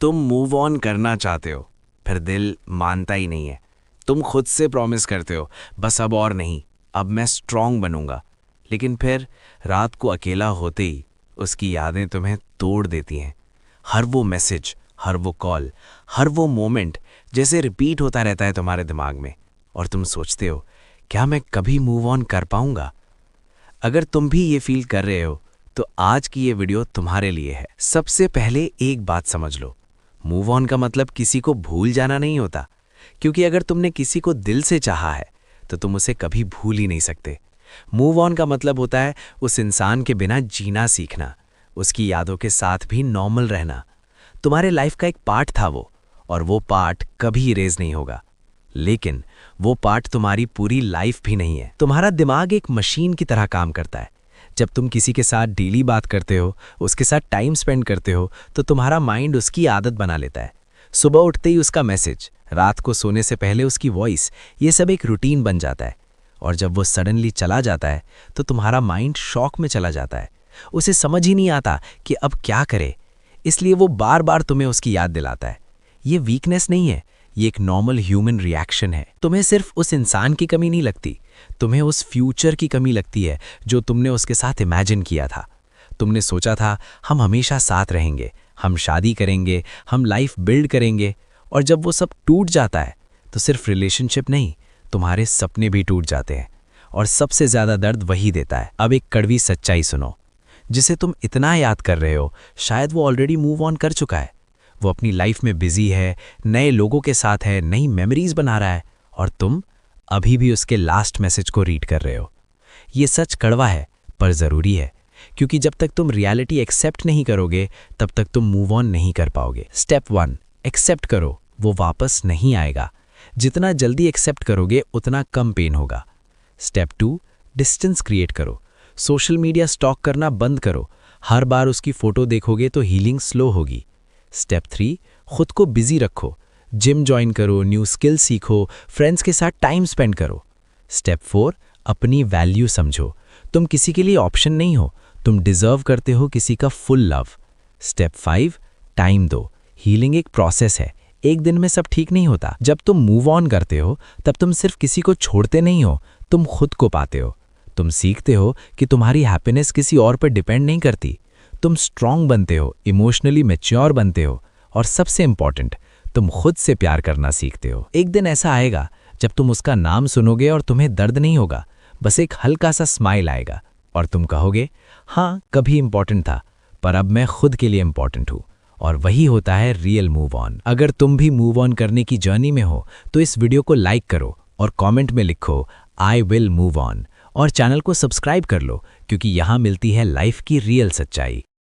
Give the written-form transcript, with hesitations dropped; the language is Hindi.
तुम मूव ऑन करना चाहते हो, फिर दिल मानता ही नहीं है। तुम खुद से प्रॉमिस करते हो, बस अब और नहीं, अब मैं स्ट्रांग बनूंगा। लेकिन फिर रात को अकेला होते ही उसकी यादें तुम्हें तोड़ देती हैं। हर वो मैसेज, हर वो कॉल, हर वो मोमेंट जैसे रिपीट होता रहता है तुम्हारे दिमाग में, और तुम सोचते हो, क्या मैं कभी मूव ऑन कर पाऊंगा? अगर तुम भी ये फील कर रहे हो तो आज की ये वीडियो तुम्हारे लिए है। सबसे पहले एक बात समझ लो, मूव ऑन का मतलब किसी को भूल जाना नहीं होता, क्योंकि अगर तुमने किसी को दिल से चाहा है तो तुम उसे कभी भूल ही नहीं सकते। मूव ऑन का मतलब होता है उस इंसान के बिना जीना सीखना, उसकी यादों के साथ भी नॉर्मल रहना। तुम्हारे लाइफ का एक पार्ट था वो, और वो पार्ट कभी इरेज नहीं होगा। लेकिन वो पार्ट तुम्हारी पूरी लाइफ भी नहीं है। तुम्हारा दिमाग एक मशीन की तरह काम करता है। जब तुम किसी के साथ डेली बात करते हो, उसके साथ टाइम स्पेंड करते हो, तो तुम्हारा माइंड उसकी आदत बना लेता है। सुबह उठते ही उसका मैसेज, रात को सोने से पहले उसकी वॉइस, ये सब एक रूटीन बन जाता है। और जब वो सडनली चला जाता है तो तुम्हारा माइंड शॉक में चला जाता है। उसे समझ ही नहीं आता कि अब क्या करे, इसलिए वो बार बार तुम्हें उसकी याद दिलाता है। ये वीकनेस नहीं है, ये एक नॉर्मल ह्यूमन रिएक्शन है। तुम्हें सिर्फ उस इंसान की कमी नहीं लगती, तुम्हें उस फ्यूचर की कमी लगती है जो तुमने उसके साथ इमेजिन किया था। तुमने सोचा था हम हमेशा साथ रहेंगे, हम शादी करेंगे, हम लाइफ बिल्ड करेंगे, और जब वो सब टूट जाता है तो सिर्फ रिलेशनशिप नहीं, तुम्हारे सपने भी टूट जाते हैं। और सबसे ज़्यादा दर्द वही देता है। अब एक कड़वी सच्चाई सुनो, जिसे तुम इतना याद कर रहे हो शायद वो ऑलरेडी मूव ऑन कर चुका है। वो अपनी लाइफ में बिजी है, नए लोगों के साथ है, नई मेमोरीज बना रहा है, और तुम अभी भी उसके लास्ट मैसेज को रीड कर रहे हो। ये सच कड़वा है पर ज़रूरी है, क्योंकि जब तक तुम रियलिटी एक्सेप्ट नहीं करोगे तब तक तुम मूव ऑन नहीं कर पाओगे। स्टेप 1, एक्सेप्ट करो, वो वापस नहीं आएगा। जितना जल्दी एक्सेप्ट करोगे उतना कम पेन होगा। स्टेप 2, डिस्टेंस क्रिएट करो। सोशल मीडिया स्टॉक करना बंद करो। हर बार उसकी फ़ोटो देखोगे तो हीलिंग स्लो होगी। स्टेप 3, खुद को बिजी रखो। जिम ज्वाइन करो, न्यू स्किल सीखो, फ्रेंड्स के साथ टाइम स्पेंड करो। स्टेप 4, अपनी वैल्यू समझो। तुम किसी के लिए ऑप्शन नहीं हो, तुम डिजर्व करते हो किसी का फुल लव। स्टेप 5, टाइम दो। हीलिंग एक प्रोसेस है, एक दिन में सब ठीक नहीं होता। जब तुम मूव ऑन करते हो तब तुम सिर्फ किसी को छोड़ते नहीं हो, तुम खुद को पाते हो। तुम सीखते हो कि तुम्हारी हैप्पीनेस किसी और पर डिपेंड नहीं करती। तुम स्ट्रांग बनते हो, इमोशनली मैच्योर बनते हो, और सबसे इंपॉर्टेंट, तुम खुद से प्यार करना सीखते हो। एक दिन ऐसा आएगा जब तुम उसका नाम सुनोगे और तुम्हें दर्द नहीं होगा, बस एक हल्का सा स्माइल आएगा, और तुम कहोगे, हाँ कभी इंपॉर्टेंट था, पर अब मैं खुद के लिए इंपॉर्टेंट हूँ। और वही होता है रियल मूव ऑन। अगर तुम भी मूव ऑन करने की जर्नी में हो तो इस वीडियो को लाइक करो और कमेंट में लिखो आई विल मूव ऑन, और चैनल को सब्सक्राइब कर लो, क्योंकि यहाँ मिलती है लाइफ की रियल सच्चाई।